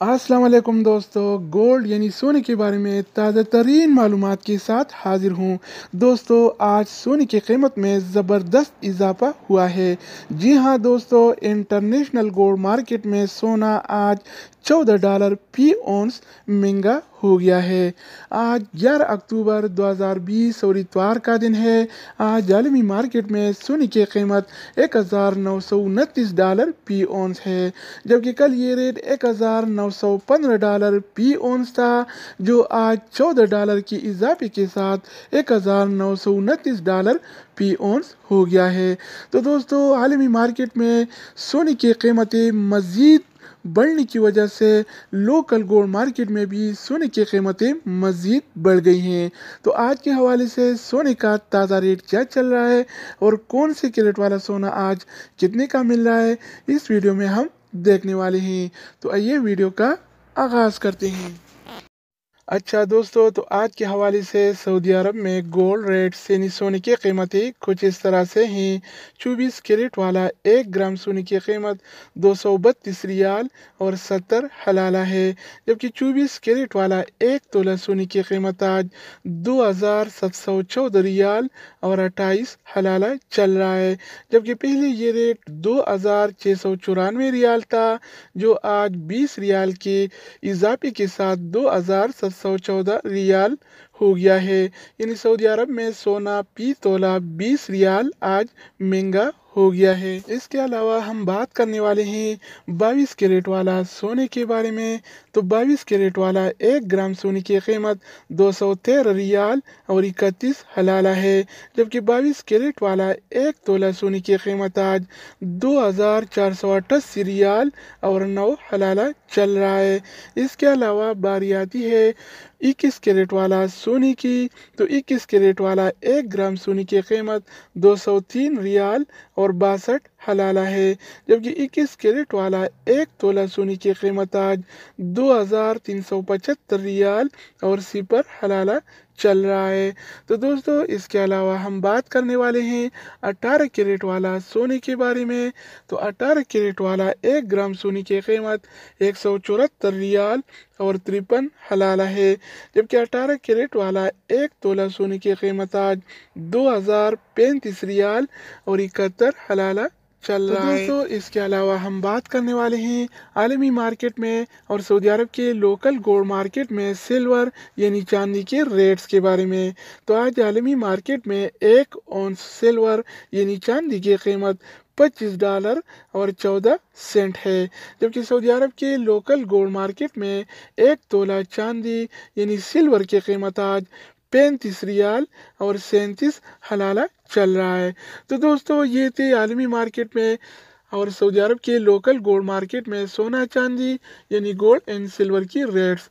अस्सलाम वालेकुम दोस्तों, गोल्ड यानी सोने के बारे में ताज़ा तरीन मालूमात के साथ हाजिर हूँ। दोस्तों, आज सोने की कीमत में ज़बरदस्त इजाफा हुआ है। जी हाँ दोस्तों, इंटरनेशनल गोल्ड मार्केट में सोना आज $14 फी औंस महंगा हो गया है। आज 11 अक्टूबर 2020 और इतवार का दिन है। आज आलमी मार्केट में सोने की कीमत $1929 फी औंस है, जबकि कल ये रेट $1915 फी औंस था, जो आज $14 की इजाफे के साथ $1929 फी औंस हो गया है। तो दोस्तों, आलमी मार्केट में सोने की कीमतें मज़ीद बढ़ने की वजह से लोकल गोल्ड मार्केट में भी सोने की कीमतें मज़ीद बढ़ गई हैं। तो आज के हवाले से सोने का ताज़ा रेट क्या चल रहा है और कौन से कैरेट वाला सोना आज कितने का मिल रहा है, इस वीडियो में हम देखने वाले हैं। तो आइए वीडियो का आगाज़ करते हैं। अच्छा दोस्तों, तो आज के हवाले से सऊदी अरब में गोल्ड रेट्स यानी सोने की कीमतें कुछ इस तरह से हैं। 24 कैरेट वाला 1 ग्राम सोने की कीमत 232 रियाल और 70 हलाला है, जबकि 24 कैरेट वाला 1 तोला सोने की कीमत आज 2714 रियाल और 28 हलाला चल रहा है। जबकि पहले ये रेट 2694 रियाल था, जो आज 20 रियाल के इजाफे के साथ 2714 रियाल हो गया है। यानी सऊदी अरब में सोना फी तोला 20 रियाल आज महंगा हो गया है। इसके अलावा हम बात करने वाले हैं 22 कैरेट वाला सोने के बारे में। तो 22 कैरेट वाला 1 ग्राम सोने की कीमत 213 रियाल और 31 हलाला है, जबकि 22 कैरेट वाला 1 तोला सोने की कीमत आज 2488 रियाल और 9 हलाला चल रहा है। इसके अलावा बारी आती है 21 कैरेट वाला सोने की। तो 21 कैरेट वाला 1 ग्राम सोने की कीमत 203 रियाल और 62 हलाला है, जबकि 21 कैरेट वाला 1 तोला सोने की कीमत आज 2375 रियाल और 0 हलाला चल रहा है। तो दोस्तों, इसके अलावा हम बात करने वाले हैं 18 कैरेट वाला सोने के बारे में। तो 18 कैरेट वाला 1 ग्राम सोने की कीमत 174 रियाल और 53 हलाला है, जबकि 18 कैरेट वाला 1 तोला सोने की कीमत आज 2035 रियाल और 71 हलाला चल रहा है। दोस्तों, इसके अलावा हम बात करने वाले हैं आलमी मार्केट में और सऊदी अरब के लोकल गोल्ड मार्केट में सिल्वर यानी चांदी के रेट्स के बारे में। तो आज आलमी मार्केट में 1 औंस सिल्वर यानी चांदी की कीमत $25 और 14 सेंट है, जबकि सऊदी अरब के लोकल गोल्ड मार्केट में 1 तोला चांदी यानी सिल्वर की कीमत आज 35 रियाल और 37 हलाला चल रहा है। तो दोस्तों, ये थे आलमी मार्केट में और सऊदी अरब के लोकल गोल्ड मार्केट में सोना चांदी यानी गोल्ड एंड सिल्वर की रेट्स।